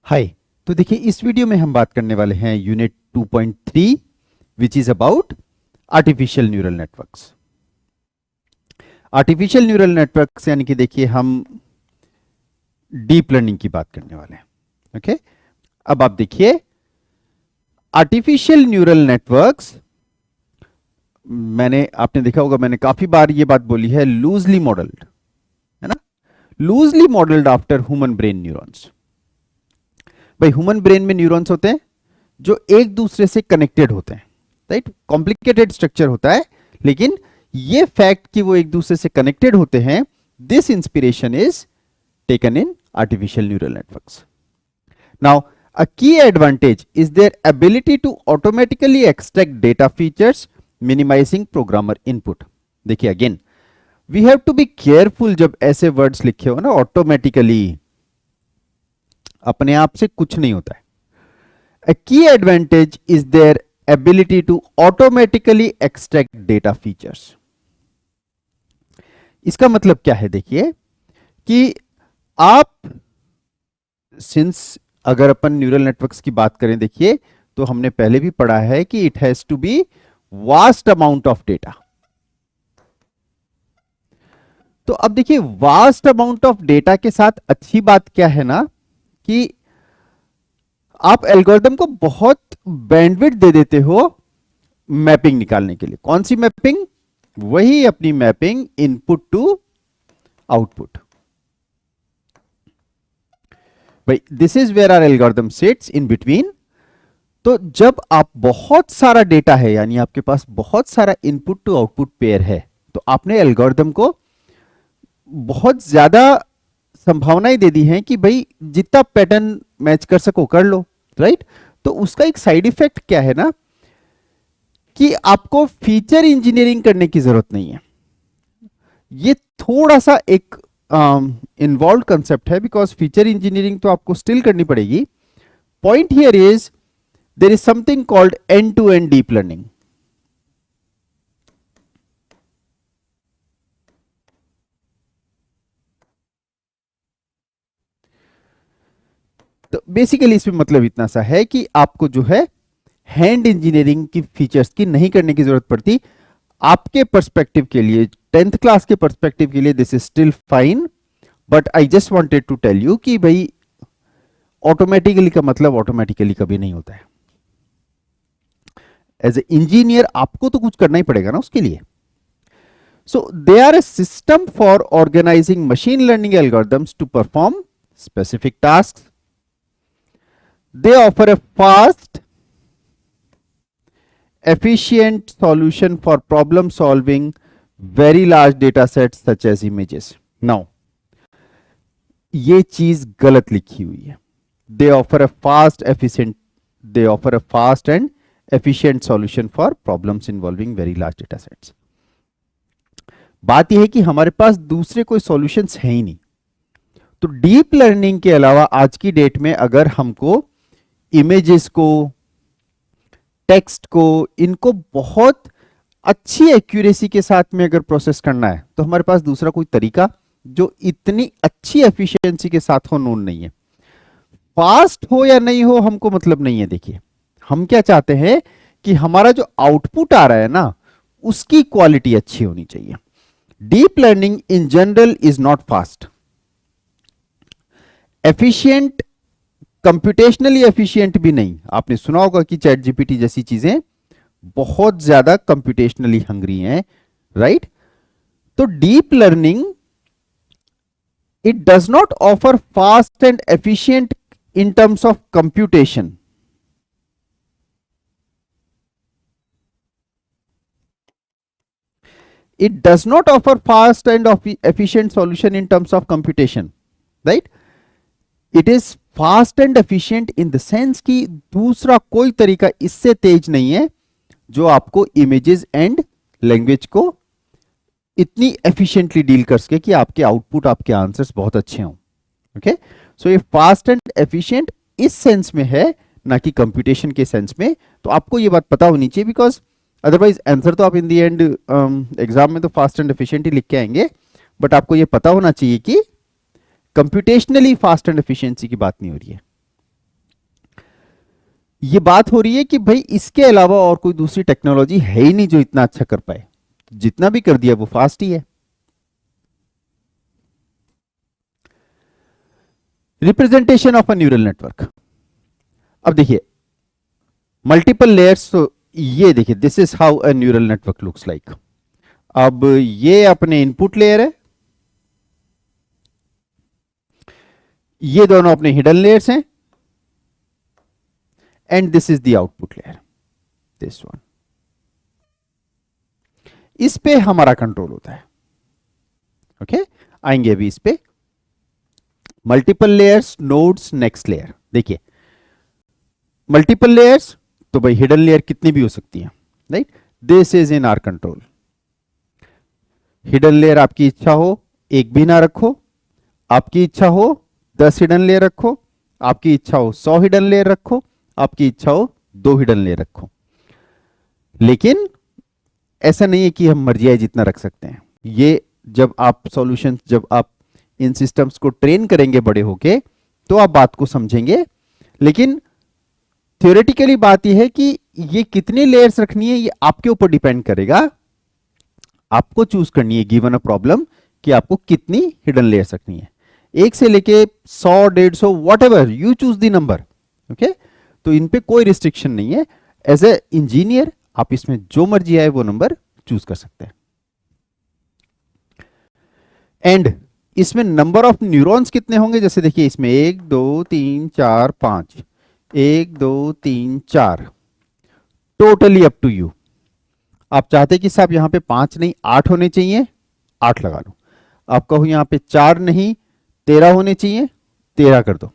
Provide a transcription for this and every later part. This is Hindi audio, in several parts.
हाय। तो देखिए, इस वीडियो में हम बात करने वाले हैं unit 2.3 which is about artificial neural networks. Artificial neural networks यानी कि देखिए हम डीप लर्निंग की बात करने वाले हैं। ओके, अब आप देखिए आर्टिफिशियल न्यूरल नेटवर्क्स, आपने देखा होगा, मैंने काफी बार ये बात बोली है, लूजली मॉडल्ड है ना, loosely modelled after human brain neurons. भाई ह्यूमन ब्रेन में न्यूरॉन्स होते हैं जो एक दूसरे से कनेक्टेड होते हैं, राइट। कॉम्प्लिकेटेड स्ट्रक्चर होता है, लेकिन ये फैक्ट कि वो एक दूसरे से कनेक्टेड होते हैं, this inspiration is taken in artificial neural networks. Now a key advantage is their ability to automatically extract data features, minimizing programmer input. देखिए again we have to be careful जब ऐसे वर्ड्स लिखे हो ना, ऑटोमेटिकली, अपने आप से कुछ नहीं होता है। A key advantage is their ability to automatically extract data features. इसका मतलब क्या है, देखिए कि आप अगर अपन न्यूरल नेटवर्क्स की बात करें, देखिए तो हमने पहले भी पढ़ा है कि it has to be vast amount of data. तो अब देखिए वास्ट अमाउंट ऑफ डेटा के साथ अच्छी बात क्या है ना, कि आप एल्गोरिदम को बहुत बैंडविड्थ दे देते हो मैपिंग निकालने के लिए। कौन सी मैपिंग? वही अपनी मैपिंग इनपुट टू आउटपुट। भाई this is where our algorithm sits in between. तो जब आप बहुत सारा डेटा है, यानी आपके पास बहुत सारा इनपुट टू आउटपुट पेयर है, तो आपने एल्गोरिदम को बहुत ज्यादा संभावनाएं दे दी हैं कि भाई जितना पैटर्न मैच कर सको कर लो, राइट। तो उसका एक साइड इफेक्ट क्या है ना, कि आपको फीचर इंजीनियरिंग करने की जरूरत नहीं है। ये थोड़ा सा एक इन्वॉल्व कंसेप्ट है, बिकॉज फीचर इंजीनियरिंग तो आपको स्टिल करनी पड़ेगी। Point here is there is something called end to end deep learning. तो बेसिकली इसमें मतलब इतना सा है कि आपको जो है हैंड इंजीनियरिंग की फीचर्स की नहीं करने की जरूरत पड़ती। आपके पर्सपेक्टिव के लिए, 10th क्लास के पर्सपेक्टिव के लिए this is still fine, but I just wanted to tell you कि भाई ऑटोमेटिकली का मतलब ऑटोमेटिकली कभी नहीं होता है। एज ए इंजीनियर आपको तो कुछ करना ही पड़ेगा ना उसके लिए। So they are a system for organizing machine learning algorithms to perform specific task. They offer a fast, efficient solution for problem solving very large data sets such as images. Now, ये चीज गलत लिखी हुई है। They offer a fast and efficient solution for problems involving very large data sets. बात यह है कि हमारे पास दूसरे कोई सॉल्यूशंस है ही नहीं। तो डीप लर्निंग के अलावा आज की डेट में अगर हमको इमेजेस को, टेक्स्ट को, इनको बहुत अच्छी एक्यूरेसी के साथ में अगर प्रोसेस करना है, तो हमारे पास दूसरा कोई तरीका जो इतनी अच्छी एफिशिएंसी के साथ हो नोन नहीं है। फास्ट हो या नहीं हो हमको मतलब नहीं है। देखिए हम क्या चाहते हैं कि हमारा जो आउटपुट आ रहा है ना, उसकी क्वालिटी अच्छी होनी चाहिए। Deep learning in general is not fast, efficient, computationally efficient भी नहीं। आपने सुना होगा कि चैट जीपीटी जैसी चीजें बहुत ज्यादा कंप्यूटेशनली हंग्री हैं, राइट। तो deep learning it does not offer fast and efficient in terms of computation. It does not offer fast and efficient solution in terms of computation, right? It is fast and efficient in the sense कि दूसरा कोई तरीका इससे तेज नहीं है जो आपको इमेजेस एंड लैंग्वेज को इतनी एफिशिएंटली डील कर सके कि आपके आउटपुट, आपके आंसर्स बहुत अच्छे हों। ओके, सो ये फास्ट एंड एफिशिएंट इस सेंस में है, ना कि कंप्यूटेशन के सेंस में। तो आपको ये बात पता होनी चाहिए, बिकॉज अदरवाइज आंसर तो आप इन दी एंड एग्जाम में तो फास्ट एंड एफिशिएंट ही लिख के आएंगे, बट आपको ये पता होना चाहिए कि कंप्यूटेशनली फास्ट एंड एफिशिएंसी की बात नहीं हो रही है। ये बात हो रही है कि भाई इसके अलावा और कोई दूसरी टेक्नोलॉजी है ही नहीं जो इतना अच्छा कर पाए, जितना भी कर दिया वो फास्ट ही है। Representation of a neural network, अब देखिए मल्टीपल लेयर्स, तो ये देखिए this is how a neural network looks like. अब ये अपने इनपुट लेयर है, ये दोनों अपने हिडन लेयर्स हैं, and this is the output layer, this one. इस पे हमारा कंट्रोल होता है। ओके आएंगे अभी इस पे। Multiple layers, nodes, next layer. देखिए मल्टीपल लेयर्स, तो भाई हिडन लेयर कितनी भी हो सकती है, right. This is in our control. Hidden layer आपकी इच्छा हो एक भी ना रखो, आपकी इच्छा हो 10 हिडन लेयर रखो, आपकी इच्छा हो 100 हिडन लेयर रखो, आपकी इच्छा हो 2 हिडन लेयर रखो। लेकिन ऐसा नहीं है कि हम मर्जी आए जितना रख सकते हैं। ये जब आप सॉल्यूशन, जब आप इन सिस्टम्स को ट्रेन करेंगे बड़े होके, तो आप बात को समझेंगे। लेकिन थ्योरेटिकली बात यह है कि ये कितनी लेयर्स रखनी है ये आपके ऊपर डिपेंड करेगा। आपको चूज करनी है गिवन अ प्रॉब्लम कि आपको कितनी हिडन लेयर्स रखनी है, 1 से लेके 100, 150, what ever you choose the number. Okay, तो इन पे कोई रिस्ट्रिक्शन नहीं है। एज ए इंजीनियर आप इसमें जो मर्जी आए वो नंबर चूज कर सकते हैं। एंड इसमें नंबर ऑफ न्यूरॉन्स कितने होंगे, जैसे देखिए इसमें 1 2 3 4 5, 1 2 3 4, टोटली अप टू यू। आप चाहते कि साहब यहां पे 5 नहीं 8 होने चाहिए, 8 लगा लो। आप कहो यहां पे 4 नहीं 13 होने चाहिए, 13 कर दो,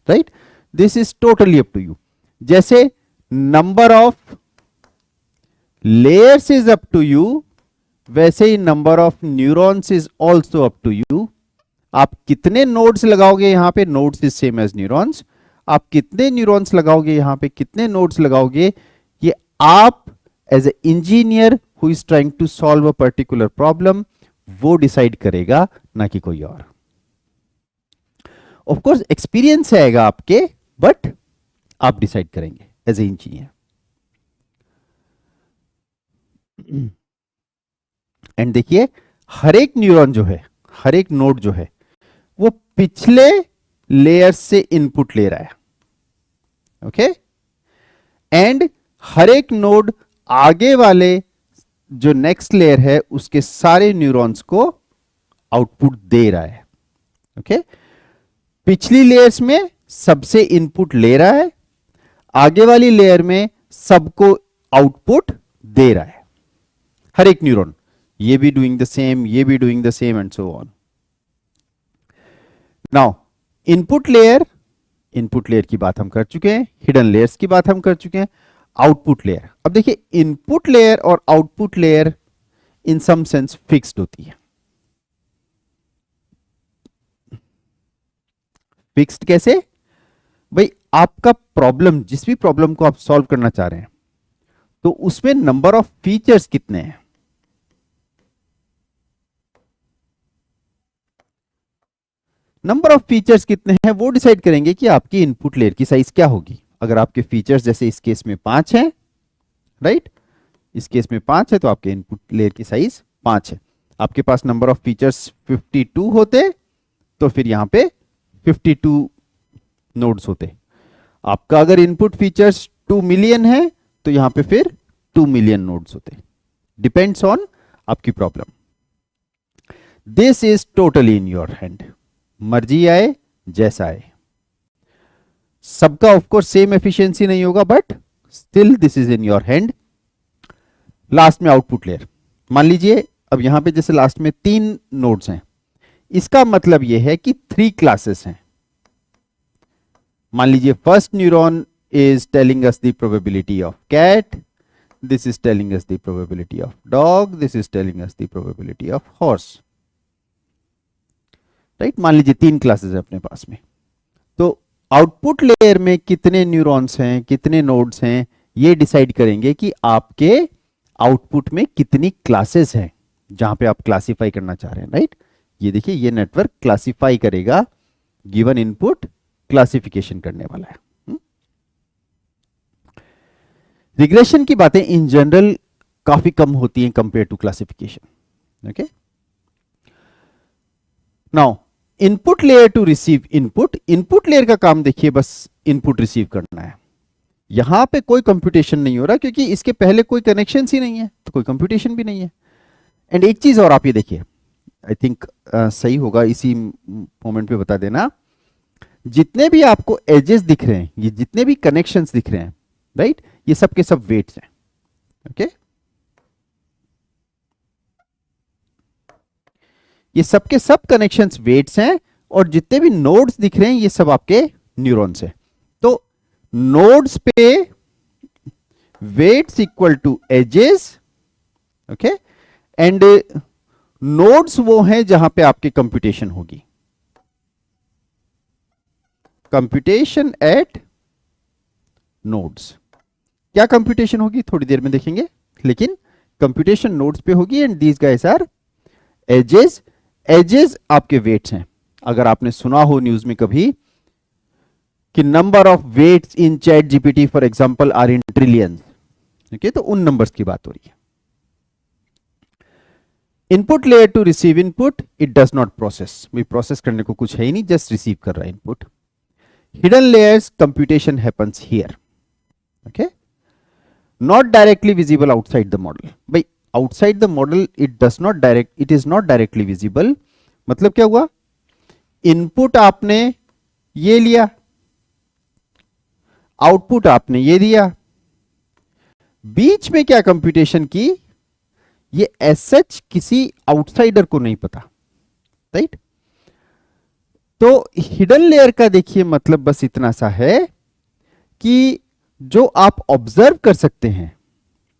right. This is totally up to you. जैसे number of layers is up to you, वैसे ही number of neurons is also up to you. आप कितने नोड्स लगाओगे यहां पे, nodes is same as neurons. आप कितने न्यूरॉन्स लगाओगे यहां पे, कितने नोड्स लगाओगे, ये आप as a engineer who is trying to solve a particular problem वो डिसाइड करेगा, ना कि कोई और। ऑफ कोर्स एक्सपीरियंस आएगा आपके, बट आप डिसाइड करेंगे एज ए इंजीनियर। एंड देखिए हर एक न्यूरॉन जो है, हर एक नोड जो है, वो पिछले लेयर से इनपुट ले रहा है। ओके, एंड हर एक नोड आगे वाले जो नेक्स्ट लेयर है उसके सारे न्यूरॉन्स को आउटपुट दे रहा है। ओके, पिछली लेयर्स में सबसे इनपुट ले रहा है, आगे वाली लेयर में सबको आउटपुट दे रहा है। हर एक न्यूरॉन, ये भी डूइंग द सेम, ये भी doing the same, and so on. Now input layer की बात हम कर चुके हैं, हिडन लेयर्स की बात हम कर चुके हैं। आउटपुट लेयर, अब देखिए इनपुट लेयर और output layer in some sense fixed होती है। फिक्स्ड कैसे भाई, आपका प्रॉब्लम, जिस भी प्रॉब्लम को आप सॉल्व करना चाह रहे हैं, तो उसमें नंबर ऑफ फीचर्स कितने हैं, नंबर ऑफ फीचर्स कितने हैं वो डिसाइड करेंगे कि आपकी इनपुट लेयर की साइज क्या होगी। अगर आपके फीचर्स जैसे इस केस में 5 हैं, राइट, इस केस में 5 है, तो आपके इनपुट लेयर की साइज 5 है। आपके पास नंबर ऑफ फीचर्स 52 होते तो फिर यहां पे 52 नोड्स होते। आपका अगर इनपुट फीचर्स 2 मिलियन है तो यहां पे फिर 2 मिलियन नोड्स होते। डिपेंड्स ऑन आपकी problem. This is totally in your hand, मर्जी आए जैसा आए। सबका ऑफ कोर्स सेम एफिशिएंसी नहीं होगा, but still this is in your hand. Last में आउटपुट लेयर, मान लीजिए अब यहां पे जैसे लास्ट में 3 नोड्स हैं, इसका मतलब यह है कि 3 क्लासेस हैं। मान लीजिए first neuron is telling us the probability of cat, this is telling us the probability of dog, this is telling us the probability of horse, right. मान लीजिए 3 क्लासेस है अपने पास में, तो आउटपुट लेयर में कितने न्यूरॉन्स हैं, कितने नोड्स हैं, ये डिसाइड करेंगे कि आपके आउटपुट में कितनी क्लासेस हैं जहां पे आप क्लासिफाई करना चाह रहे हैं, राइट। ये देखिए ये नेटवर्क क्लासिफाई करेगा, गिवन इनपुट क्लासिफिकेशन करने वाला है। रिग्रेशन की बातें इन जनरल काफी कम होती हैं compare to classification. Okay, now input layer to receive input. Input layer का काम देखिए बस इनपुट रिसीव करना है। यहां पे कोई कंप्यूटेशन नहीं हो रहा क्योंकि इसके पहले कोई कनेक्शन ही नहीं है, तो कोई कंप्यूटेशन भी नहीं है। एंड एक चीज और आप ये देखिए, आई थिंक सही होगा इसी मोमेंट पे बता देना, जितने भी आपको एजेस दिख रहे हैं, ये जितने भी कनेक्शंस दिख रहे हैं, राइट, ये सब के सब वेट्स हैं। ओके, ये सब के सब कनेक्शंस वेट्स हैं, और जितने भी नोड्स दिख रहे हैं ये सब आपके न्यूरॉन्स हैं। तो नोड्स पे weights equal to edges. Okay, and nodes वो हैं जहां पे आपके कंप्यूटेशन होगी, कंप्यूटेशन एट नोड्स। क्या कंप्यूटेशन होगी थोड़ी देर में देखेंगे, लेकिन कंप्यूटेशन नोड्स पे होगी। And these guys are edges. Edges आपके वेट्स हैं। अगर आपने सुना हो न्यूज में कभी कि number of weights in ChatGPT for example are in trillions, okay, तो उन नंबर्स की बात हो रही है। Input layer to receive input, it does not process, भाई प्रोसेस करने को कुछ है ही नहीं, जस्ट रिसीव कर रहा है input. Hidden layers computation happens here. Okay, not directly visible outside the model. भाई outside the model it is not directly visible. मतलब क्या हुआ, इनपुट आपने ये लिया, आउटपुट आपने ये दिया, बीच में क्या कंप्यूटेशन की ये एज सच किसी आउटसाइडर को नहीं पता, राइट। तो हिडन लेयर का देखिए मतलब बस इतना सा है कि जो आप ऑब्जर्व कर सकते हैं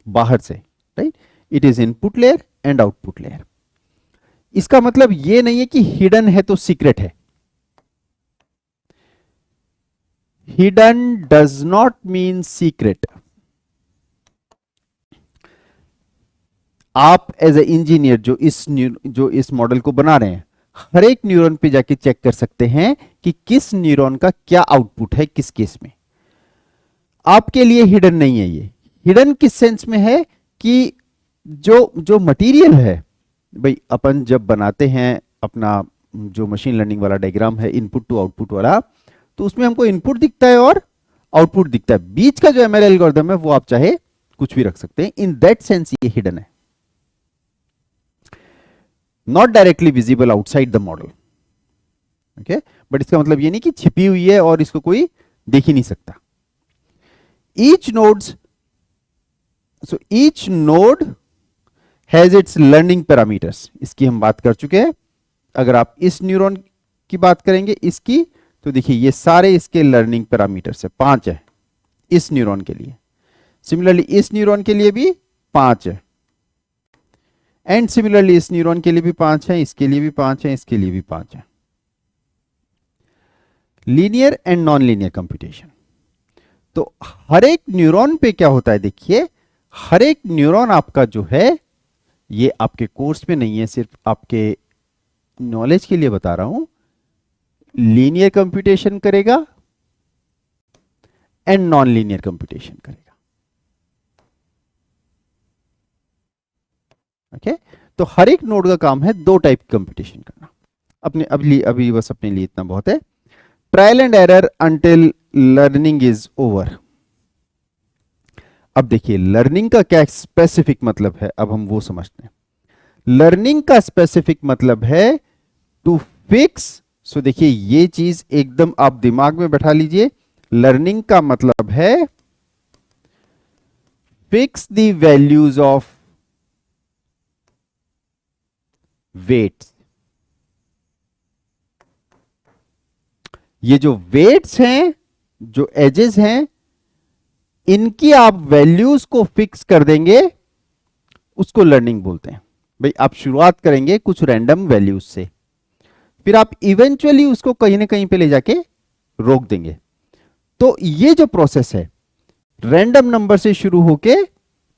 बाहर से, right, it is input layer and output layer. इसका मतलब ये नहीं है कि हिडन है तो सीक्रेट है। Hidden does not mean secret. आप एज ए इंजीनियर जो इस मॉडल को बना रहे हैं, हर एक न्यूरॉन पे जाके चेक कर सकते हैं कि किस न्यूरॉन का क्या आउटपुट है किस केस में। आपके लिए हिडन नहीं है। ये हिडन किस सेंस में है कि जो मटेरियल है, भाई अपन जब बनाते हैं अपना जो मशीन लर्निंग वाला डायग्राम है इनपुट टू आउटपुट वाला, तो उसमें हमको इनपुट दिखता है और आउटपुट दिखता है। बीच का जो एमएल एल्गोरिथम है वो आप चाहे कुछ भी रख सकते हैं। इन दैट सेंस ये हिडन है, not directly visible outside the model. Okay, but इसका मतलब ये नहीं कि छिपी हुई है और इसको कोई देख ही नहीं सकता। Each node has its learning parameters. इसकी हम बात कर चुके हैं। अगर आप इस न्यूरॉन की बात करेंगे इसकी, तो देखिए ये सारे इसके लर्निंग पैरामीटर्स है, 5 है इस न्यूरॉन के लिए। सिमिलरली इस न्यूरॉन के लिए भी 5 है, एंड सिमिलरली इस न्यूरॉन के लिए भी 5 है, इसके लिए भी 5 है, इसके लिए भी 5 है। Linear and non linear computation. तो हर एक न्यूरॉन पे क्या होता है, देखिए हर एक न्यूरॉन आपका जो है, ये आपके कोर्स में नहीं है, सिर्फ आपके नॉलेज के लिए बता रहा हूं, लीनियर कंप्यूटेशन करेगा एंड नॉन लीनियर कंप्यूटेशन करेगा। ओके, तो हर एक नोड का काम है 2 टाइप की कंप्यूटेशन करना। अभी बस अपने लिए इतना बहुत है। Trial and error until learning is over. अब देखिए लर्निंग का क्या स्पेसिफिक मतलब है, अब हम वो समझते हैं। लर्निंग का स्पेसिफिक मतलब है टू फिक्स। सो देखिए ये चीज एकदम आप दिमाग में बैठा लीजिए। लर्निंग का मतलब है fix the values of weights. ये जो वेट्स हैं, जो एजेस हैं, इनकी आप वैल्यूज को फिक्स कर देंगे, उसको लर्निंग बोलते हैं। भाई आप शुरुआत करेंगे कुछ रैंडम वैल्यूज से, फिर आप इवेंचुअली उसको कहीं ना कहीं पे ले जाके रोक देंगे। तो ये जो प्रोसेस है रैंडम नंबर से शुरू होके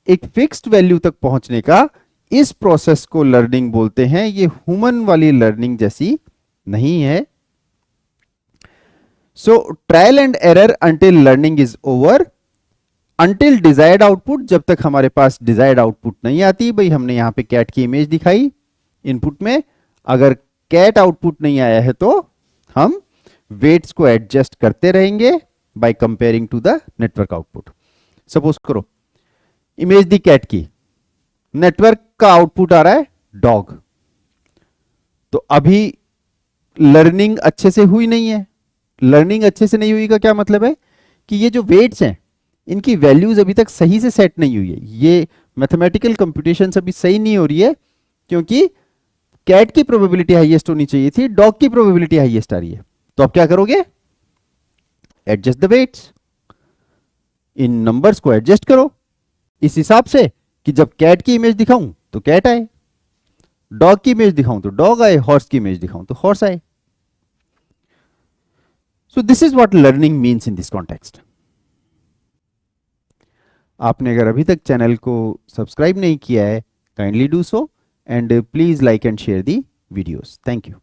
एक फिक्स्ड वैल्यू तक पहुंचने का, इस प्रोसेस को लर्निंग बोलते हैं। ये ह्यूमन वाली लर्निंग जैसी नहीं है। So trial and error until learning is over. Until desired output, जब तक हमारे पास डिजायर्ड आउटपुट नहीं आती। भाई हमने यहां पे कैट की इमेज दिखाई इनपुट में, अगर कैट आउटपुट नहीं आया है तो हम वेट्स को एडजस्ट करते रहेंगे by comparing to the network output. Suppose करो इमेज दी कैट की, नेटवर्क का आउटपुट आ रहा है डॉग, तो अभी लर्निंग अच्छे से हुई नहीं है। लर्निंग अच्छे से नहीं हुई का क्या मतलब है कि ये जो वेट्स हैं इनकी वैल्यूज अभी तक सही से सेट नहीं हुई है, ये मैथमेटिकल कंप्यूटेशन अभी सही नहीं हो रही है, क्योंकि कैट की प्रोबेबिलिटी हाईएस्ट होनी चाहिए थी, डॉग की प्रोबेबिलिटी हाईएस्ट आ रही है। तो आप क्या करोगे, एडजस्ट द वेट्स, इन नंबर्स को एडजस्ट करो इस हिसाब से कि जब कैट की इमेज दिखाऊं तो कैट आए, डॉग की इमेज दिखाऊं तो डॉग आए, हॉर्स की इमेज दिखाऊं तो हॉर्स आए। So this is what learning means in this context. आपने अगर अभी तक चैनल को सब्सक्राइब नहीं किया है, kindly do so, and please like and share the videos. Thank you.